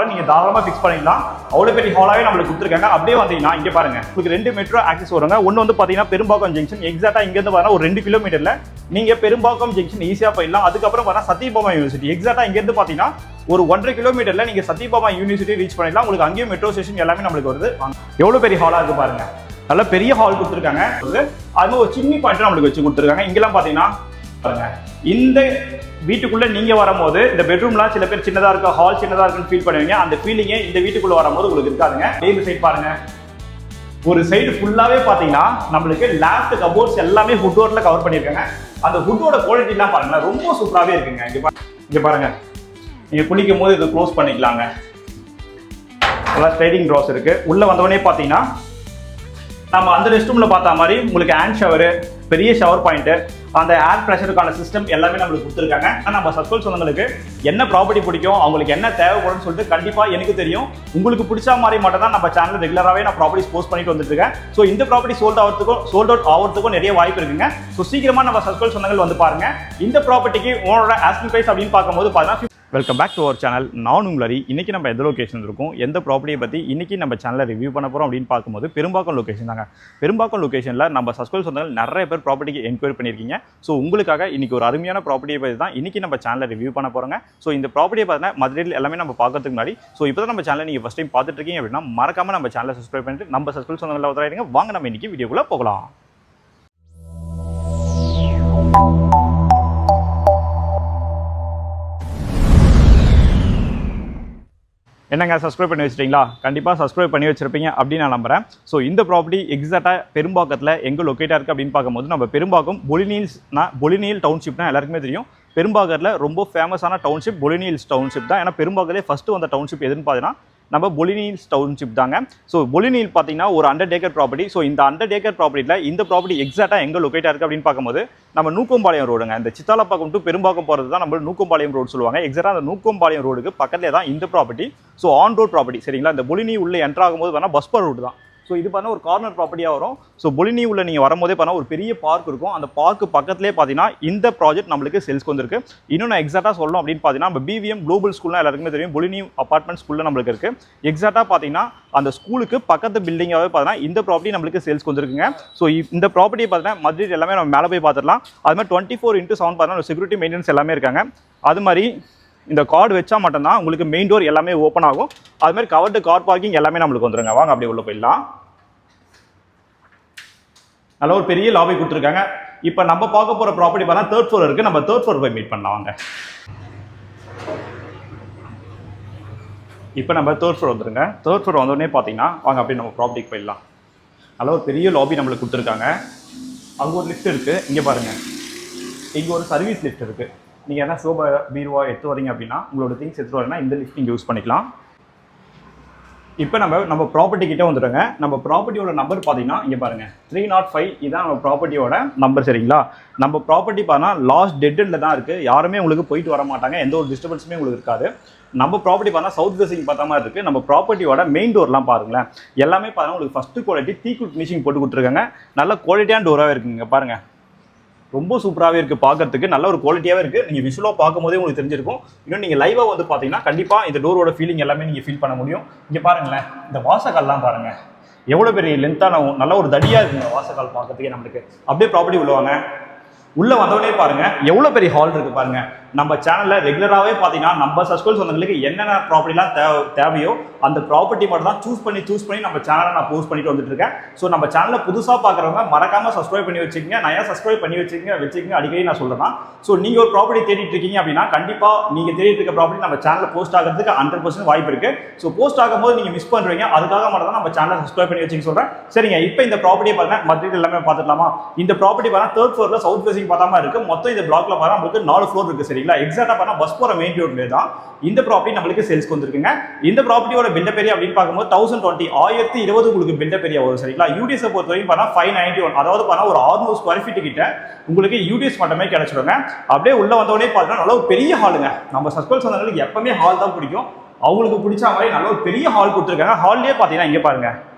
நீங்க தாராளமா ஃபிக்ஸ் பண்ணிடலாம். அவ்வளவு பெரிய ஹாலாவே நம்மளுக்கு கொடுத்துருக்காங்க. அப்படியே வந்தீங்கன்னா இங்க பாருங்க, உங்களுக்கு 2 மெட்ரோ ஆக்சஸ் வருங்க. ஒன்னு வந்து பாத்தீங்கன்னா பெரும்பாக்கம் ஜங்ஷன், எக்ஸாக்டா இங்க இருந்து பாத்தீங்கன்னா ஒரு 2 கிலோமீட்டர்ல நீங்க பெரும்பாக்கம் ஜங்ஷன் ஈஸியா போயிடலாம். அதுக்கப்புறம் பாத்தீங்கன்னா சத்யபாமா யூனிவர்சிட்டி எக்ஸாக்டா இங்க இருந்து பாத்தீங்கன்னா ஒரு 1.5 கிலோமீட்டர்ல நீங்க சத்யபாமா யூனிவர்சிட்டி ரீச் பண்ணிடலாம். உங்களுக்கு அங்கேயும் மெட்ரோ ஸ்டேஷன் எல்லாமே நம்மளுக்கு வருது. எவ்வளவு பெரிய ஹாலா இருக்கு பாருங்க, நல்ல பெரிய ஹால் கொடுத்துருக்காங்க. அது ஒரு சின்ன பாயிண்ட் நம்மளுக்கு வச்சு கொடுத்துருக்காங்க. இங்கெல்லாம் பாத்தீங்கன்னா பாருங்க, இந்த வீட்டுக்குள்ள நீங்க வரும்போது இந்த பெட்ரூம்லாம் சில பேர் சின்னதா இருக்கு, ஹால் சின்னதா இருக்குன்னு ஃபீல் பண்ணுவீங்க. அந்த ஃபீலிங்கே இந்த வீட்டுக்குள்ள வரும்போது உங்களுக்கு இருக்காதுங்க. இந்த சைடு பாருங்க, ஒரு சைடு ஃபுல்லாவே பாத்தீங்கன்னா நம்மளுக்கு லேப்ட் கபோர்ட்ஸ் எல்லாமே ஹுட் டோர்ல கவர் பண்ணிருக்காங்க. அந்த ஹுட்டோட குவாலிட்டி எல்லாம் பாருங்க, ரொம்ப சூப்பராகவே இருக்குங்க. இங்க பாருங்க, நீங்க குளிக்கும் போது இதை க்ளோஸ் பண்ணிக்கலாங்க. நல்லா ஸ்லைடிங் ட்ராஸ் இருக்கு. உள்ள வந்தவொடனே பாத்தீங்கன்னா நம்ம அந்த ரெஸ்ட் ரூம்ல பார்த்த மாதிரி உங்களுக்கு ஹேண்ட் ஷவர், பெரிய ஷவர் பாயிண்ட், அந்த ஏர் ப்ரெஷருக்கான சிஸ்டம் எல்லாமே நம்மளுக்கு கொடுத்துருக்காங்க. நம்ம சஸ்பென்ஸ் சொந்தங்களுக்கு என்ன ப்ராப்பர்ட்டி பிடிக்கும், அவங்களுக்கு என்ன தேவைப்படும்னு சொல்லிட்டு கண்டிப்பா எனக்கு தெரியும். உங்களுக்கு பிடிச்ச மாதிரி மட்டும் தான் நம்ம சேனல் ரெகுலராகவே நான் ப்ராப்பர்ட்டிஸ் போஸ்ட் பண்ணிட்டு வந்துட்டு இருக்கேன். ஸோ இந்த ப்ராப்பர்ட்டி சோல்ட் அவுட் ஆகிறதுக்கும் நிறைய வாய்ப்பு இருக்குங்க. ஸோ சீக்கிரமா நம்ம சஸ்பென்ஸ் சொந்தங்கள் வந்து பாருங்க. இந்த ப்ராப்பர்ட்டிக்கு ஓனரோட ஆஸ்கிங் பிரைஸ் அப்படின்னு பார்க்கும்போது பார்த்தீங்கன்னா, welcome back to our channel. நான் உங்களரி. இன்னைக்கு நம்ம எந்த லொகேஷன் இருக்கும், எந்த ப்ராப்பர்ட்டியை பற்றி இன்னைக்கு நம்ம சேனலில் ரிவ்யூ பண்ண போகிறோம் அப்படின்னு பார்க்கும்போது பெரும்பாக்கம் லொகேஷன் தாங்க. பெரும்பாக்கம் லொகேஷனில் நம்ம சஸ்பென்ஸ் சொந்தங்கள் நிறைய பேர் ப்ராப்பர்ட்டிக்கு என்கொயரி பண்ணியிருக்கீங்க. ஸோ உங்களுக்காக இன்னைக்கு ஒரு அருமையான ப்ராப்பர்ட்டியை பற்றி தான் இன்னைக்கு நம்ம சேனலில் ரிவ்யூ பண்ண போகிறோங்க. ஸோ இந்த ப்ராப்பர்ட்டியை பார்த்தீங்கன்னா மதுரையில் எல்லாமே நம்ம பார்க்கறதுக்கு முன்னாடி, ஸோ இப்போ தான் நம்ம சேனலை நீங்கள் ஃபஸ்ட் டைம் பார்த்துட்டு இருக்கீங்க அப்படின்னா மறக்காம நம்ம சேனலை சப்ஸ்கிரைப் பண்ணிட்டு நம்ம சஸ்பென்ஸ் சொந்தங்களில் உதறாயிடுங்க. வாங்க நம்ம இன்னைக்கு வீடியோக்குள்ளே போகலாம். என்னங்க சப்ஸ்கிரைப் பண்ணி வச்சிட்டீங்களா? கண்டிப்பாக சப்ஸ்கிரைப் பண்ணி வச்சிருப்பீங்க அப்படின்னு நான் நம்புறேன். ஸோ இந்த ப்ராப்பர்ட்டி எக்ஸாக்டாக பெரும்பாக்கத்தில் எங்கே லொக்கேட்டாக இருக்குது அப்படின்னு பார்க்கும்போது, நம்ம பெரும்பாக்கம் பொலினியல் டவுன்ஷிப்னா எல்லாருக்குமே தெரியும். பெரும்பாக்கத்தில் ரொம்ப ஃபேமஸான டவுன்ஷிப் பொலினியல்ஸ் டவுன்ஷிப் தான். ஏன்னா பெரும்பாக்கத்திலே ஃபஸ்ட்டு வந்த டவுன்ஷிப் எதுன்னு பார்த்தீங்கன்னா நம்ம பொலினியல்ஸ் டவுன்ஷிப் தாங்க. ஸோ பொலினியல் பார்த்தீங்கன்னா ஒரு 100 ஏக்கர் ப்ராப்பர்ட்டி. ஸோ இந்த 100 ஏக்கர் ப்ராப்பர்ட்டியில் இந்த ப்ராப்பர்ட்டி எக்ஸாக்டாக எங்கே லொக்கேட்டாக இருக்குது அப்படின்னு பார்க்கும்போது, நம்ம நூக்கம்பாளையம் ரோடுங்க. இந்த சித்தாலப்பாக்கம் டு பெரும்பாக்கம் போகிறது தான் நம்ம நூக்கம்பாளையம் ரோடு சொல்லுவாங்க. எக்ஸாக்டாக அந்த நூக்கம்பாளையம் ரோடுக்கு பக்கத்திலே தான் இந்த property. So on road property சரிங்களா. இந்த பொலினி உள்ளே என்ட்ரு ஆகும்போது வேணால் பஸ் பர் ரோடு தான். ஸோ இது பார்த்தா ஒரு கார்னர் ப்ராப்பர்ட்டியாக வரும். ஸோ பொலினி உள்ள நீங்கள் வரும்போதே பார்த்தா ஒரு பெரிய பார்க் இருக்கும். அந்த பார்க்கு பக்கத்துலேயே பார்த்தீங்கன்னா இந்த ப்ராஜெக்ட் நம்மளுக்கு சேல்ஸ்க்கு வந்திருக்கு. இன்னும் நான் எக்ஸாக்டாக சொல்லணும் அப்படின்னு பார்த்தீங்கன்னா, நம்ம பிவிஎம் குளோபல் ஸ்கூல்லாம் எல்லாருக்குமே தெரியும். பொலினி அப்பார்ட்மெண்ட் ஸ்கூலில் நம்மளுக்கு இருக்குது. எக்ஸாக்டாக பார்த்தீங்கன்னா அந்த ஸ்கூலுக்கு பக்கத்து பில்டிங்காகவே பார்த்தீங்கன்னா இந்த ப்ராப்பர்ட்டி நம்மளுக்கு சேல்ஸ்க்கு வந்துருக்குங்க. ஸோ இந்த ப்ராப்பர்ட்டியை பார்த்தீங்கன்னா மதுரை எல்லாமே நம்ம மேலே போய் பார்த்துடலாம். அது மாதிரி 24x7 பார்த்தீங்கன்னா செக்யூரிட்டி மெயின்டெனன்ஸ் எல்லாமே இருக்காங்க. அது மாதிரி இந்த கார்டு வச்சா மட்டும்தான் உங்களுக்கு மெயின் டோர் எல்லாமே ஓப்பன் ஆகும். அது மாதிரி கவர்டு கார் பார்க்கிங் எல்லாமே நம்மளுக்கு வந்துருங்க. வாங்க அப்படியே உள்ள போயிடலாம். நல்ல ஒரு பெரிய லாபி கொடுத்துருக்காங்க. இப்போ நம்ம பார்க்க போகிற ப்ராப்பர்ட்டி பார்த்தா 3rd ஃப்ளோர் இருக்குது. நம்ம 3rd ஃப்ளோர் போய் மீட் பண்ணலாம் வாங்க. இப்போ நம்ம 3rd ஃப்ளோர் வந்துருங்க. 3rd ஃப்ளோர் வந்தோடனே பார்த்தீங்கன்னா வாங்க அப்படியே நம்ம ப்ராப்பர்ட்டிக்கு போயிடலாம். நல்ல ஒரு பெரிய லாபி நம்மளுக்கு கொடுத்துருக்காங்க. அங்கே ஒரு லிஃப்ட் இருக்குது. இங்கே பாருங்கள், இங்கே ஒரு சர்வீஸ் லிஃப்ட் இருக்குது. நீங்கள் என்ன சோபா பீரோவா எடுத்து வரீங்க அப்படின்னா, உங்களோட திங்ஸ் எடுத்து வரீங்கன்னா இந்த லிஃப்ட் நீங்கள் யூஸ் பண்ணிக்கலாம். இப்போ நம்ம ப்ராப்பர்ட்டி கிட்டே வந்துடுங்க. நம்ம ப்ராப்பர்ட்டியோட நம்பர் பார்த்தீங்கன்னா இங்கே பாருங்கள் 305. இதுதான் நம்ம ப்ராப்பர்ட்டியோட நம்பர் சரிங்களா. நம்ம ப்ராப்பர்ட்டி பார்த்தா லாஸ்ட் டெட் எண்டில் தான் இருக்குது. யாருமே உங்களுக்கு போயிட்டு வர மாட்டாங்க, எந்த ஒரு டிஸ்டர்பன்ஸுமே உங்களுக்கு இருக்காது. நம்ம ப்ராப்பர்ட்டி பார்த்தா சவுத் ஃபேசிங் பார்த்த மாதிரி இருக்குது. நம்ம ப்ராப்பர்ட்டியோட மெயின் டோர்லாம் பாருங்களேன், எல்லாமே பார்த்தா உங்களுக்கு ஃபஸ்ட்டு குவாலிட்டி தீக்குட் ஃபினிஷிங் போட்டு கொடுத்துருக்காங்க. நல்ல குவாலிட்டியான டோராகவே இருக்குங்க. பாருங்கள், ரொம்ப சூப்பராகவே இருக்குது பார்க்கறதுக்கு. நல்ல ஒரு குவாலிட்டியாகவே இருக்குது. நீங்கள் விஷுவலாக பார்க்கும்போதே உங்களுக்கு தெரிஞ்சிருக்கும். இன்னும் நீங்கள் லைவாக வந்து பார்த்தீங்கன்னா கண்டிப்பாக இந்த டோரோட ஃபீலிங் எல்லாமே நீங்கள் ஃபீல் பண்ண முடியும். இங்கே பாருங்களேன், இந்த வாசக்கால்லாம் பாருங்கள், எவ்வளோ பெரிய லென்த்தான நல்ல ஒரு தடியாக இருக்குங்க வாசக்கால் பார்க்கறதுக்கே நம்மளுக்கு. அப்படியே ப்ராப்பர்ட்டி உள்ளவாங்க. உள்ளே வந்தவொடனே பாருங்கள் எவ்வளோ பெரிய ஹால் இருக்குது பாருங்கள். நம்ம சேனலில் ரெகுலராகவே பார்த்தீங்கன்னா நம்ம சஸ்பென்ஸ் சொந்தங்களுக்கு என்னென்ன ப்ராப்பர்ட்டிலாம் தேவையோ அந்த ப்ராப்பர்ட்டி மட்டும் தான் சூஸ் பண்ணி நம்ம சேனலை நான் போஸ்ட் பண்ணிட்டு வந்துட்டு இருக்கேன். ஸோ நம்ம சேனலை புதுசாக பார்க்குறவங்க மறக்காமல் சப்ஸ்கிரைப் பண்ணி வச்சுக்கோங்க. நான் ஏன் சப்ஸ்கிரைப் பண்ணி வச்சுக்கோங்க அடிக்கடி நான் சொல்கிறேன். ஸோ நீங்கள் ஒரு ப்ராப்பர்ட்டி தேடிட்டு இருக்கீங்க அப்படின்னா கண்டிப்பாக நீங்கள் தேடிட்டு இருக்க ப்ராப்பர்ட்டி நம்ம சேனலில் போஸ்ட் ஆகிறதுக்கு 100% வாய்ப்பு இருக்குது. ஸோ போஸ்ட் ஆகும்போது நீங்கள் மிஸ் பண்ணுறீங்க, அதுக்காக மட்டும் தான் நம்ம சேனலை சப்ஸ்கிரைப் பண்ணி வச்சுக்க சொல்கிறேன். சரிங்க, இப்போ இந்த ப்ராப்பர்ட்டியை பார்த்தீங்கன்னா மதுரையில் எல்லாமே பார்த்துக்கலாமா? இந்த ப்ராப்பர்ட்டி பார்த்தா 3rd ஃப்ளோரில் சவுத் ஃபேசிங் பார்த்தாம இருக்குது. மொத்தம் இந்த பிளாக்ல பார்த்தா நம்மளுக்கு 4 ஃப்ளோர் இருக்குது சரிங்களா. எக்ஸாக்டாக பார்த்தா பஸ் போகிற மெயின் ரோட்லேயே தான் இந்த ப்ராப்பர்ட்டி நம்மளுக்கு சேல்ஸ்க்கு வந்துருக்குங்க. இந்த ப்ராப்பர்ட்டியோட பில்டப் ஏரியா அப்படின்னு பார்க்கும்போது 1020 உங்களுக்கு பில்டப் ஏரியா வரும் சரிங்களா. யூடிஎஸ் பொறுத்த வரைக்கும் பார்த்தா 591, அதாவது பார்த்தா ஒரு 600 ஸ்கொயர் ஃபீட் கிட்ட உங்களுக்கு யூடிஎஸ் மட்டுமே கிடைச்சிடுங்க. அப்படியே உள்ள வந்தவொடனே பார்த்தீங்கன்னா நல்ல ஒரு பெரிய ஹாலுங்க. நம்ம சஸ்பென்ஸ் சொந்தங்களுக்கு எப்பவுமே ஹால் தான் பிடிக்கும். அவங்களுக்கு பிடிச்ச மாதிரி நல்ல ஒரு பெரிய ஹால் கொடுத்துருக்காங்க. ஹால்லேயே பார்த்தீங்கன்னா இங்கே பாருங்க,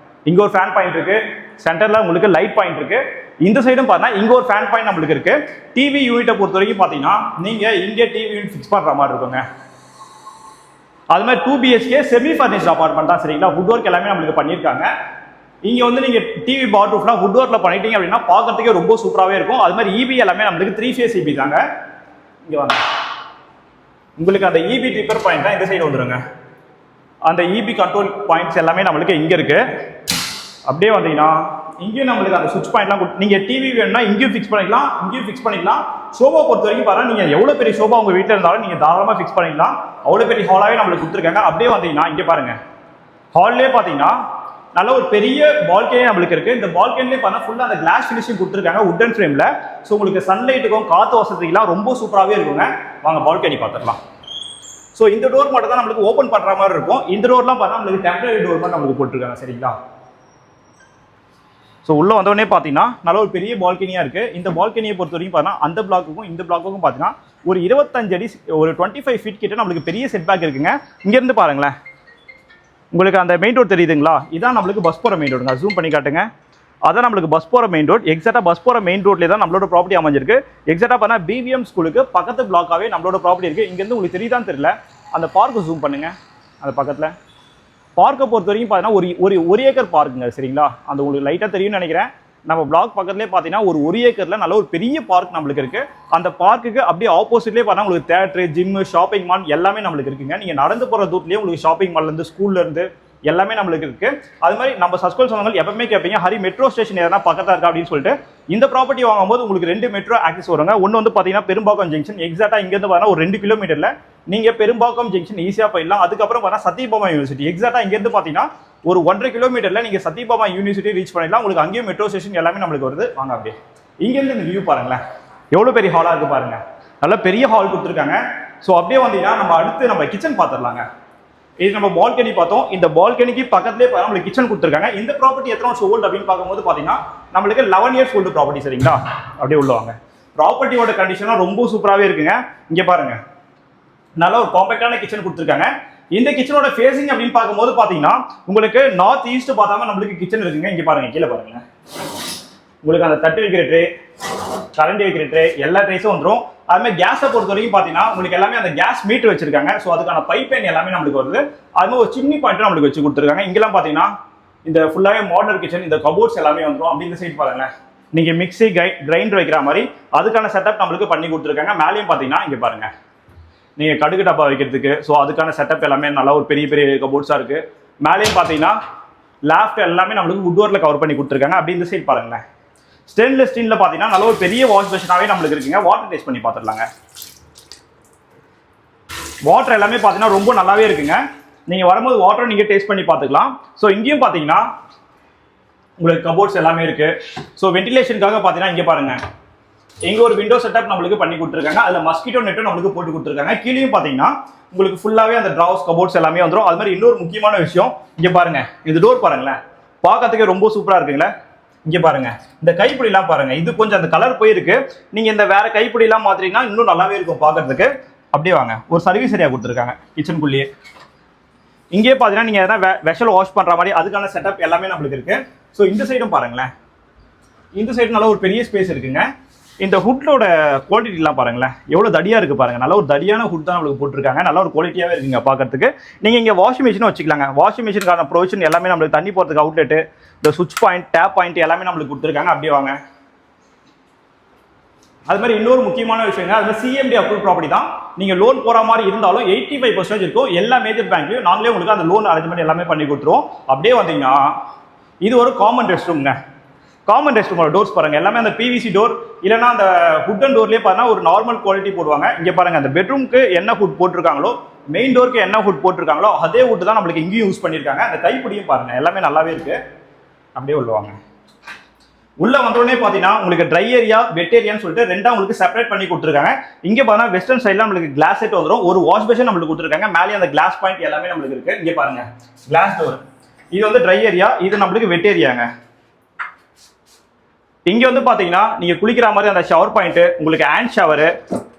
இங்கே ஒரு ஃபேன் பாயிண்ட் இருக்கு, சென்டரில் உங்களுக்கு லைட் பாயிண்ட் இருக்கு. இந்த சைடும் பார்த்தீங்கன்னா இங்கே ஒரு ஃபேன் பாயிண்ட் நம்மளுக்கு இருக்கு. டிவி யூனிட்டை பொறுத்த வரைக்கும் பார்த்தீங்கன்னா நீங்கள் இங்கே டிவி யூனிட் ஃபிக்ஸ் பண்ணுற மாதிரி இருக்குங்க. அது மாதிரி 2 BHK செமி ஃபர்னிஷ்ட் அபார்ட்மெண்ட் தான் சரிங்களா. வுட் ஒர்க் எல்லாமே நம்மளுக்கு பண்ணியிருக்காங்க. இங்கே வந்து நீங்கள் டிவி பாத் ரூஃப்லாம் வுட் ஒர்க்கில் பண்ணிட்டீங்க அப்படின்னா பார்க்கறதுக்கே ரொம்ப சூப்பராகவே இருக்கும். அது மாதிரி EB எல்லாமே நம்மளுக்கு 3 phase EB தாங்க. இங்கே வாங்க, உங்களுக்கு அந்த EB ட்ரிப்பர் பாயிண்ட் தான் இந்த சைடு வந்துடுங்க. அந்த EB கண்ட்ரோல் பாயிண்ட்ஸ் எல்லாமே நம்மளுக்கு இங்கே இருக்குது. அப்படியே வந்தீங்கன்னா இங்கேயும் நம்மளுக்கு அந்த சுவிட்ச் பாயிண்ட்லாம் நீங்கள் டிவி வேணும்னா இங்கேயும் ஃபிக்ஸ் பண்ணிக்கலாம், இங்கேயும் ஃபிக்ஸ் பண்ணிக்கலாம். ஷோபா பொறுத்த வரைக்கும் பாருங்கள், நீங்கள் எவ்வளோ பெரிய ஷோபா உங்கள் வீட்டில் இருந்தாலும் நீங்கள் தாராளமாக ஃபிக்ஸ் பண்ணிக்கலாம். அவ்வளோ பெரிய ஹாலாகவே நம்மளுக்கு கொடுத்துருக்காங்க. அப்படியே வந்தீங்கன்னா இங்கே பாருங்கள், ஹால்லே பார்த்தீங்கன்னா நல்ல ஒரு பெரிய பால்கனி நம்மளுக்கு இருக்குது. இந்த பால்கனிலே பார்த்தா ஃபுல்லாக அந்த கிளாஸ் ஃபினிஷிங் கொடுத்துருக்காங்க உட்டன் ஃப்ரேமில். ஸோ உங்களுக்கு சன்லைட்டுக்கும் காற்று வசதிக்கெல்லாம் ரொம்ப சூப்பராகவே இருக்குங்க. வாங்க பால்கனி பார்த்துடலாம். ஸோ இந்த டோர் மட்டும் தான் நம்மளுக்கு ஓப்பன் பண்ணுற மாதிரி இருக்கும். இந்த டோர்லாம் பார்த்தா நம்மளுக்கு டெம்பரரி டோர் மாதிரி நம்மளுக்கு போட்டிருக்காங்க சரிங்களா. ஸோ உள்ளே வந்தோடனே பார்த்தீங்கன்னா நல்ல ஒரு பெரிய பால்கனியாக இருக்குது. இந்த பால்கனியை பொறுத்த வரைக்கும் பார்த்தீங்கன்னா அந்த பிளாக்குக்கும் இந்த பிளாக்குக்கும் பார்த்தீங்கன்னா ஒரு 25 அடி, ஒரு 25 ஃபீட் கிட்ட நம்மளுக்கு பெரிய செட் பேக் இருக்குங்க. இங்கேருந்து பாருங்களேன், உங்களுக்கு அந்த மெயின் ரோட் தெரியுதுங்களா, இதான் நம்மளுக்கு பஸ் போகிற மெயின் ரோடுங்க. ஜூம் பண்ணி காட்டுங்க, அதான் நம்மளுக்கு பஸ் போகிற மெயின் ரோட். எக்ஸாக்டாக பஸ் போகிற மெயின் ரோட்லேயே தான் நம்மளோட ப்ராப்பர்ட்டி அமைஞ்சிருக்கு. எக்ஸாக்டாக பார்த்தா BVM ஸ்கூலுக்கு பக்கத்து பிளாக்காகவே நம்மளோட ப்ராப்பர்ட்டி இருக்குது. இங்கேருந்து உங்களுக்கு தெரியுதான்னு தெரியல, அந்த பார்க்கு ஜூம் பண்ணுங்கள். அந்த பக்கத்தில் பார்க்கை பொறுத்த வரைக்கும் பார்த்தீங்கன்னா ஒரு ஏக்கர் பார்க்குங்க சரிங்களா. அந்த உங்களுக்கு லைட்டாக தெரியும்னு நினைக்கிறேன். நம்ம பிளாக் பக்கத்துலேயே பார்த்தீங்கன்னா ஒரு ஏக்கரில் நல்ல ஒரு பெரிய பார்க் நம்மளுக்கு இருக்குது. அந்த பார்க்குக்கு அப்படியே ஆப்போசிட்லேயே பார்த்தா உங்களுக்கு தேட்டரு, ஜிம்மு, ஷாப்பிங் மால் எல்லாமே நம்மளுக்கு இருக்குங்க. நீங்கள் நடந்து போகிற தூரத்துலேயே உங்களுக்கு ஷாப்பிங் மால்லேருந்து ஸ்கூல்லேருந்து எல்லாமே நம்மளுக்கு இருக்குது. அது மாதிரி நம்ம சஸ்கோல் சொந்தங்கள் எப்பவுமே கேட்பீங்க, ஹரி மெட்ரோ ஸ்டேஷன் எதனா பக்கத்தில் இருக்கா அப்படின்னு சொல்லிட்டு. இந்த ப்ராப்பர்ட்டி வாங்கும்போது உங்களுக்கு 2 மெட்ரோ ஆக்சஸ் வருங்க. ஒன்று வந்து பார்த்தீங்கன்னா பெரும்பாக்கம் ஜங்ஷன், எக்ஸாக்டாக இங்கேருந்து பார்த்தீங்கன்னா ஒரு 2 கிலோமீட்டரில் நீங்கள் பெரும்பாக்கம் ஜங்ஷன் ஈஸியாக போயிடலாம். அதுக்கப்புறம் பார்த்தா சத்யபாமா யூனிவர்சிட்டி எக்ஸாக்டாக இங்கேருந்து பார்த்தீங்கன்னா ஒரு 1.5 கிலோமீட்டரில் நீங்கள் சத்யபாமா யூனிவர்சிட்டி ரீச் பண்ணிடலாம். உங்களுக்கு அங்கேயும் மெட்ரோ ஸ்டேஷன் எல்லாமே நம்மளுக்கு வருது. வாங்க அப்படியே இங்கேருந்து இந்த வியூ பாருங்களேன், எவ்வளோ பெரிய ஹாலாக இருக்குது பாருங்கள். நல்ல பெரிய ஹால் கொடுத்துருக்காங்க. ஸோ அப்படியே வந்தீங்கன்னா நம்ம அடுத்து நம்ம கிச்சன் பார்த்துடலாங்க. இது நம்ம பால்கனி பார்த்தோம். இந்த பால்கனிக்கு பக்கத்துலேயே நம்மளுக்கு கிச்சன் கொடுத்துருக்காங்க. இந்த ப்ராப்பர்ட்டி எத்தனை வருஷம் ஓல்டு அப்படின்னு பார்க்கும்போது பார்த்தீங்கன்னா நம்மளுக்கு 11 இயர்ஸ் ஓல்டு ப்ராப்பர்ட்டி சரிங்களா. அப்படியே உள்ளவாங்க, ப்ராப்பர்ட்டியோட கண்டிஷன்லாம் ரொம்ப சூப்பராகவே இருக்குங்க. இங்கே பாருங்க, நல்ல ஒரு காம்பேக்டான கிச்சன் கொடுத்துருக்காங்க. இந்த கிச்சனோட ஃபேசிங் அப்படின்னு பார்க்கும்போது பார்த்தீங்கன்னா உங்களுக்கு நார்த் ஈஸ்ட் பார்த்தாம நம்மளுக்கு கிச்சன் இருக்குங்க. இங்கே பாருங்க, கீழே பாருங்க, உங்களுக்கு அந்த தட்டு வைக்கிற ட்ரே, கரண்டி வைக்கிற ட்ரே, எல்லா ட்ரேஸும் வந்துடும். அதுமாதிரி கேஸை பொறுத்த வரைக்கும் பார்த்தீங்கன்னா உங்களுக்கு எல்லாமே அந்த கேஸ் மீட்டர் வச்சிருக்காங்க. ஸோ அதுக்கான பைப் லைன் எல்லாமே நம்மளுக்கு வருது. அதுமாதிரி ஒரு சிம்னி பாயிண்ட் நம்மளுக்கு வச்சு கொடுத்துருக்காங்க. இங்கெல்லாம் பார்த்தீங்கன்னா இந்த ஃபுல்லாகவே மாடர்ன் கிச்சன், இந்த கபோர்ட்ஸ் எல்லாமே வந்துடும். அப்படி இந்த சைட் பாருங்க, நீங்கள் மிக்ஸி கிரைண்டர் வைக்கிற மாதிரி அதுக்கான செட்டப் நம்மளுக்கு பண்ணி கொடுத்துருக்காங்க. மேலேயும் பார்த்தீங்கன்னா இங்கே பாருங்க, நீங்கள் கடுகு டப்பா வைக்கிறதுக்கு ஸோ அதுக்கான செட்டப் எல்லாமே நல்லா ஒரு பெரிய பெரிய கபோர்ட்ஸாக இருக்குது. மேலேயும் பார்த்தீங்கன்னா லேஃப்ட் எல்லாமே நம்மளுக்கு வுட் ஒர்க்கில் கவர் பண்ணி கொடுத்துருக்காங்க. அப்படி இந்த சைட் பாருங்களேன், ஸ்டெயின்லெஸ் ஸ்டீலில் பார்த்தீங்கன்னா நல்ல ஒரு பெரிய வாஷ் பேஷனாகவே நம்மளுக்கு இருக்குங்க. வாட்டர் டேஸ்ட் பண்ணி பார்த்துடலாங்க. வாட்டர் எல்லாமே பார்த்தீங்கன்னா ரொம்ப நல்லாவே இருக்குங்க. நீங்கள் வரும்போது வாட்டர் நீங்கள் டேஸ்ட் பண்ணி பார்த்துக்கலாம். ஸோ இங்கேயும் பார்த்தீங்கன்னா உங்களுக்கு கபோர்ட்ஸ் எல்லாமே இருக்குது. ஸோ வென்டிலேஷனுக்காக பார்த்தீங்கன்னா இங்கே பாருங்கள், இங்கே ஒரு விண்டோ செட்டப் நம்மளுக்கு பண்ணி கொடுத்துருக்காங்க. அதில் மஸ்கிட்டோ நெட்டும் நம்மளுக்கு போட்டு கொடுத்துருக்காங்க. கீழேயும் பார்த்தீங்கன்னா உங்களுக்கு ஃபுல்லாகவே அந்த ட்ராவ்ஸ் கபோர்ட்ஸ் எல்லாமே வந்துடும். அது மாதிரி இன்னொரு முக்கியமான விஷயம், இங்கே பாருங்கள், இந்த டோர் பாருங்களேன், பார்க்கறதுக்கு ரொம்ப சூப்பராக இருக்குங்களே. இங்கே பாருங்க, இந்த கைப்பிடிலாம் பாருங்க, இது கொஞ்சம் அந்த கலர் போயிருக்கு. நீங்கள் இந்த வேற கைப்பிடிலாம் மாத்திரீங்கன்னா இன்னும் நல்லாவே இருக்கும் பார்க்கறதுக்கு. அப்படியே வாங்க, ஒரு சர்வீஸ் ஏரியா கொடுத்துருக்காங்க கிச்சனுக்குள்ளேயே. இங்கே பார்த்தீங்கன்னா நீங்கள் எதனா வெஷல் வாஷ் பண்ணுற மாதிரி அதுக்கான செட்டப் எல்லாமே நம்மளுக்கு இருக்கு. ஸோ இந்த சைடும் பாருங்களேன், இந்த சைடு நல்ல ஒரு பெரிய ஸ்பேஸ் இருக்குங்க. இந்த ஹுட்டோட குவாலிட்டிலாம் பாருங்களேன், எவ்வளோ தடியாக இருக்குது பாருங்கள். நல்ல ஒரு தடியான ஹுட் தான் நம்மளுக்கு போட்டிருக்காங்க. நல்ல ஒரு குவாலிட்டியாகவே இருக்குங்க பார்க்கறதுக்கு. நீங்கள் இங்கே வாஷிங் மிஷினும் வச்சுக்கலாங்க. வாஷிங் மிஷினுக்கான ப்ரொவிஷன் எல்லாமே நம்மளுக்கு தண்ணி போகிறதுக்கு அவுட்லெட்டு, இந்த சுவிட்ச் பாயிண்ட், டேப் பாயிண்ட் எல்லாமே நம்மளுக்கு கொடுத்துருக்காங்க. அப்படியே வாங்க, அது மாதிரி இன்னொரு முக்கியமான விஷயங்க, அது CMD அப்ரூவ் ப்ராப்பர்ட்டி தான். நீங்கள் லோன் போகிற மாதிரி இருந்தாலும் 85% இருக்கும். எல்லா மேஜர் பேங்க்லையும் நாங்களே உங்களுக்கு அந்த லோன் அரேஞ்ச்மெண்ட் எல்லாமே பண்ணி கொடுத்துருவோம். அப்படியே வந்தீங்கன்னா இது ஒரு காமன் ரெஸ்ட் ரூம்ங்க. காமன் ரெஸ்ட் ரூமோட டோர்ஸ் பாருங்க, எல்லாமே அந்த PVC டோர் இல்லைன்னா அந்த வுட்டன் டோர்லேயே பார்த்தீங்கன்னா ஒரு நார்மல் குவாலிட்டி போடுவாங்க. இங்கே பாருங்க, அந்த பெட்ரூமுக்கு என்ன ஹுட் போட்டிருக்காங்களோ, மெயின் டோருக்கு என்ன ஹுட் போட்டிருக்காங்களோ அதே ஹுட் தான் நம்மளுக்கு இங்கேயும் யூஸ் பண்ணியிருக்காங்க. அந்த கைப்பிடியும் பாருங்க, எல்லாமே நல்லாவே இருக்கு. அப்படியே உள்ளவாங்க, உள்ள வந்தோடனே பார்த்தீங்கன்னா உங்களுக்கு ட்ரை ஏரியா, வெட் ஏரியான்னு சொல்லிட்டு ரெண்டா உங்களுக்கு செப்பரேட் பண்ணி கொடுத்துருக்காங்க. இங்கே பார்த்தீங்கன்னா வெஸ்டர்ன் சைடில் நம்மளுக்கு கிளாஸ் செட் வந்துடும். ஒரு வாஷ் பேஷன் நம்மளுக்கு கொடுத்துருக்காங்க. மேலே அந்த கிளாஸ் பாயிண்ட் எல்லாமே நம்மளுக்கு இருக்கு. இங்கே பாருங்க, கிளாஸ் டோர், இது வந்து ட்ரை ஏரியா, இது நம்மளுக்கு வெட் ஏரியாங்க. இங்கே வந்து பார்த்தீங்கன்னா நீங்கள் குளிக்கிற மாதிரி அந்த ஷவர் பாயிண்ட்டு, உங்களுக்கு ஹேண்ட் ஷவரு,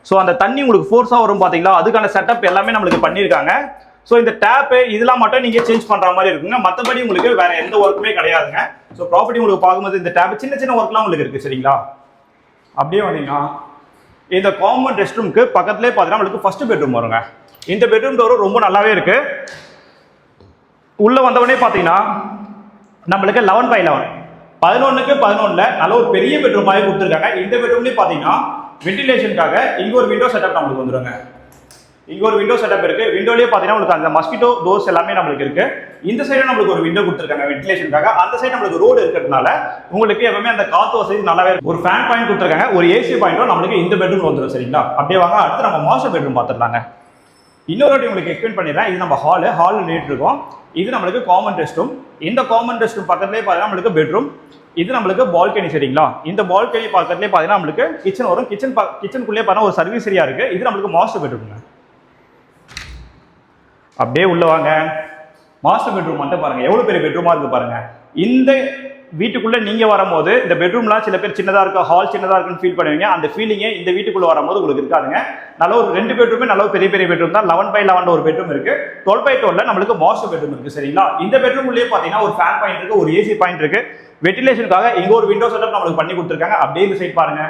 ஸோ அந்த தண்ணி உங்களுக்கு ஃபோர்ஸாக வரும் பார்த்தீங்களா, அதுக்கான செட்டப் எல்லாமே நம்மளுக்கு பண்ணியிருக்காங்க. ஸோ இந்த டேப்பு இதெல்லாம் மட்டும் நீங்கள் சேஞ்ச் பண்ணுற மாதிரி இருக்குங்க. மற்றபடி உங்களுக்கு வேற எந்த ஒர்க்குமே கிடையாதுங்க. ஸோ ப்ராப்பர்ட்டி உங்களுக்கு பார்க்கும்போது இந்த டேப்பு சின்ன சின்ன ஒர்க்லாம் உங்களுக்கு இருக்குது சரிங்களா. அப்படியே வந்தீங்கன்னா இந்த காமன் ரெஸ்ட் ரூமுக்கு பக்கத்துலேயே பார்த்தீங்கன்னா உங்களுக்கு ஃபர்ஸ்ட் பெட்ரூம் வருங்க. இந்த பெட்ரூம் டோரும் ரொம்ப நல்லாவே இருக்கு. உள்ள வந்தவொடனே பார்த்தீங்கன்னா நம்மளுக்கு 11x11 11க்கு 11ல நல்ல ஒரு பெரிய பெட்ரூமாவே கொடுத்துருக்காங்க. இந்த பெட்ரூம்லேயும் பார்த்தீங்கன்னா வென்டிலேஷனுக்காக இங்க ஒரு விண்டோ செட்டப் நம்மளுக்கு வந்துருங்க. இங்க ஒரு விண்டோ செட்டப் இருக்கு. விண்டோலயே பார்த்தீங்கன்னா உங்களுக்கு அந்த மஸ்கிட்டோ டோர்ஸ் எல்லாமே நம்மளுக்கு இருக்கு. இந்த சைடு நம்மளுக்கு ஒரு விண்டோ கொடுத்துருக்காங்க வென்டிலேஷனுக்காக. அந்த சைடு நம்மளுக்கு ரோடு இருக்கிறதுனால உங்களுக்கு எப்பவுமே அந்த காத்து வசதி நல்லாவே இருக்கும். ஒரு ஃபேன் பாயிண்ட் கொடுத்துருக்காங்க. ஒரு ஏசி பாயிண்ட்டும் நம்மளுக்கு இந்த பெட்ரூம் வந்துடும். சரிங்களா? அப்படியே வாங்க அடுத்து நம்ம மாஸ்டர் பெட்ரூம் பார்த்துடலாங்க. இன்னொரு வாட்டி உங்களுக்கு எக்ஸ்பிளைன் பண்ணிடுறேன். இது நம்ம ஹால் நீட் இருக்கும். இது நம்மளுக்கு காமன் ரெஸ்ட் ரூம். இந்த காமன் ரெஸ்ட் ரூம் பக்கத்துலேயே பார்த்தீங்கன்னா நம்மளுக்கு பெட்ரூம். இது நம்மளுக்கு பால்கனி. சரிங்களா? இந்த பால்கனி பக்கத்துலேயே பார்த்தீங்கன்னா நம்மளுக்கு கிச்சன் வரும். கிச்சனுக்குள்ளேயே பார்த்தா ஒரு சர்வீஸ் ஏரியா இருக்கு. இது நம்மளுக்கு மாஸ்டர் பெட்ரூம்ங்க. அப்படியே உள்ள வாங்க. மாஸ்டர் பெட்ரூம் மட்டும் பாருங்க எவ்வளவு பெரிய பெட்ரூமா இருக்கு பாருங்க. இந்த வீட்டுக்குள்ள நீங்க வரும்போது இந்த பெட்ரூம்லாம் சில பேர் சின்னதா இருக்கு, ஹால் சின்னதா இருக்குன்னு ஃபீல் பண்ணுவீங்க. அந்த ஃபீலிங்கே இந்த வீட்டுக்குள்ள வரும்போது உங்களுக்கு இருக்காதுங்க. நல்ல ஒரு 2 பெட்ரூமே நல்ல ஒரு பெரிய பெரிய பெட்ரூம் தான். 11x11 ஒரு பெட்ரூம் இருக்கு. 12x12 நம்மளுக்கு மாஸ்டர் பெட்ரூம் இருக்கு. சரிங்களா? இந்த பெட்ரூம் உள்ளே பாத்தீங்கன்னா ஒரு ஃபேன் பாயிண்ட் இருக்கு, ஒரு ஏசி பாயிண்ட் இருக்கு. வென்டிலேஷனுக்காக இங்க ஒரு விண்டோ செட்டப் நம்மளுக்கு பண்ணி கொடுத்துருக்காங்க. அப்படியே இந்த சைடு பாருங்க.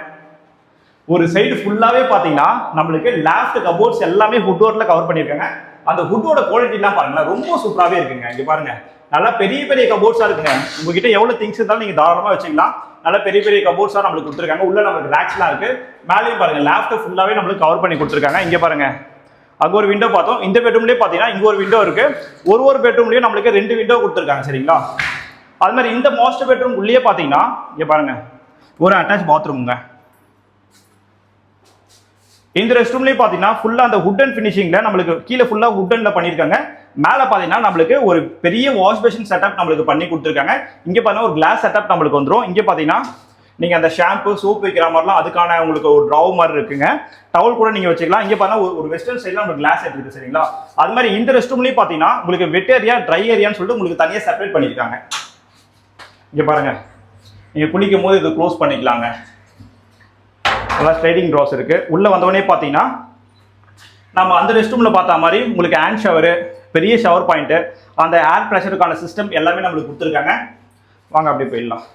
ஒரு சைடு ஃபுல்லாவே பாத்தீங்கன்னா நம்மளுக்கு லேஃப்ட் கபோர்ட்ஸ் எல்லாமே ஹுட் டோர்ல கவர் பண்ணிருக்காங்க. அந்த ஹுட்டோட குவாலிட்டி எல்லாம் பாருங்க ரொம்ப சூப்பராகவே இருக்குங்க. இங்க பாருங்க நல்லா பெரிய பெரிய கபோர்ட்ஸா இருக்குங்க. உங்ககிட்ட எவ்வளவு திங்ஸ் இருந்தாலும் நீங்க தாராளமா வச்சுக்கலாம். நல்ல பெரிய பெரிய கபோர்ட்ஸா நம்மளுக்கு கொடுத்துருக்காங்க. உள்ள நம்மளுக்கு ரேக்ஸ்லாம் இருக்கு. மேலேயும் பாருங்க லேஃப்ட் ஃபுல்லாவே நம்மளுக்கு கவர் பண்ணி கொடுத்துருக்காங்க. இங்க பாருங்க அங்க ஒரு விண்டோ பார்த்தோம். இந்த பெட்ரூம்லயே பாத்தீங்கன்னா இங்க ஒரு விண்டோ இருக்கு. ஒரு பெட்ரூம்லயும் நம்மளுக்கு 2 விண்டோ கொடுத்துருக்காங்க. சரிங்களா? அது மாதிரி இந்த மாஸ்டர் பெட்ரூம் உள்ளே பாத்தீங்கன்னா இங்க பாருங்க ஒரு அட்டாச் பாத்ரூம்ங்க. இந்த ரெஸ்ட் ரூம்லயே பாத்தீங்கன்னா ஃபுல்லா அந்த வுட்டன் ஃபினிஷிங்ல நம்மளுக்கு கீழே ஃபுல்லா வுட்டன்ல பண்ணிருக்காங்க. மேல பாத்தீங்கன்னா நம்மளுக்கு ஒரு பெரிய வாஷ் பேஷன் செட்டப் நம்மளுக்கு பண்ணி கொடுத்துருக்காங்க. இங்க பாத்தீங்கன்னா ஒரு கிளாஸ் செட்டப் நம்மளுக்கு வந்துடும். இங்க பாத்தீங்கன்னா நீங்க அந்த ஷாம்பு சோப் வைக்கிற மாதிரிலாம் அதுக்கான உங்களுக்கு ஒரு ட்ராவ் மாதிரி இருக்குங்க. டவல் கூட நீங்க வச்சுக்கலாம். இங்க பாத்தீங்கன்னா ஒரு வெஸ்டர்ன் ஸ்டைல்ல உங்களுக்கு கிளாஸ் இருக்கு. சரிங்களா? அது மாதிரி இந்த ரெஸ்ட் ரூம்லயே பாத்தீங்கன்னா உங்களுக்கு வெட் ஏரியா ட்ரை ஏரியான்னு சொல்லிட்டு உங்களுக்கு தனியா செப்பரேட் பண்ணிருக்காங்க. இங்க பாருங்க நீங்க குளிக்கும் போது இது க்ளோஸ் பண்ணிக்கலாங்க. நல்லா ஸ்லைடிங் ட்ராஸ் இருக்கு. உள்ள வந்தவொடனே பாத்தீங்கன்னா நம்ம அந்த ரெஸ்ட் ரூம்ல பார்த்த மாதிரி உங்களுக்கு ஹேண்ட் ஷவர், பெரிய ஷவர் பாயிண்ட், அந்த ஏர் ப்ரெஷருக்கான சிஸ்டம் எல்லாமே நம்மளுக்கு கொடுத்துருக்காங்க. வாங்க அப்படியே போயிடலாம்.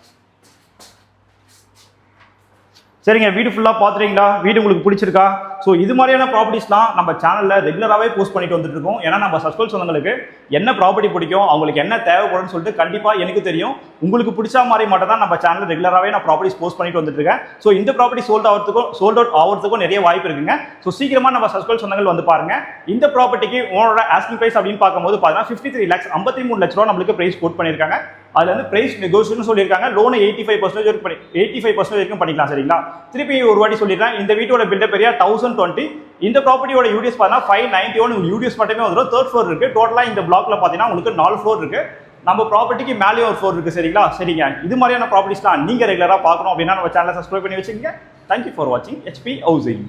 சரிங்க, வீடு ஃபுல்லாக பார்த்துறீங்களா? வீடு உங்களுக்கு பிடிச்சிருக்கா? ஸோ இது மாதிரியான ப்ராப்பர்ட்டிஸ்லாம் நம்ம சேனலில் ரெகுலராகவே போஸ்ட் பண்ணிட்டு வந்துட்டு இருக்கோம். ஏன்னா நம்ம சப்ஸ்கிரைப் சொந்தங்களுக்கு என்ன ப்ராப்பர்ட்டி பிடிக்கும், அவங்களுக்கு என்ன தேவைப்படும்னு சொல்லிட்டு கண்டிப்பாக எனக்கு தெரியும். உங்களுக்கு பிடிச்ச மாதிரி மட்டும் தான் நம்ம சேனலில் ரெகுலராகவே நான் ப்ராப்பர்ட்டிஸ் போஸ்ட் பண்ணிட்டு வந்துட்டு இருக்கேன். ஸோ இந்த ப்ராப்பர்ட்டி சோல்ட் அவுட் ஆகிறதுக்கும் நிறைய வாய்ப்பு இருக்குங்க. ஸோ சீக்கிரமாக நம்ம சப்ஸ்கிரைப் சொந்தங்கள் வந்து பாருங்க. இந்த ப்ராப்பர்ட்டிக்கு ஓனரோட ஆஸ்கிங் பிரைஸ் அப்படின்னு பார்க்கும்போது பார்த்தீங்கன்னா 53 lakhs 53 லட்ச ரூபா நம்மளுக்கு பிரைஸ் கோட் பண்ணியிருக்காங்க. அதுல வந்து பிரைஸ் நெகோசியேஷன் சொல்லியிருக்காங்க. லோனை 85% வரைக்கும் பண்ணிக்கலாம். சரிங்களா? திருப்பி ஒரு வாட்டி சொல்லிடுறேன். இந்த வீட்டோட பில்டப் ஏரியா 1020. இந்த ப்ராப்பர்ட்டியோட யூடிஎஸ் பார்த்தீங்கன்னா 591 யூடிஎஸ் மட்டுமே வந்துடும். 3rd floor இருக்கு. டோட்டலா இந்த பிளாக்ல பார்த்தீங்கன்னா உங்களுக்கு 4 floor இருக்கு. நம்ம ப்ராப்பர்ட்டிக்கு மேலேயும் ஒரு 4 இருக்கு. சரிங்களா? சரிங்க, இது மாதிரியான ப்ராப்பர்ட்டிஸ்லாம் நீங்க ரெகுலரா பார்க்கணும் அப்படின்னா நம்ம சேனலை சப்ஸ்கிரைப் பண்ணி வச்சுக்கோங்க. தேங்க்யூ ஃபார் வாட்சிங் HP Housing.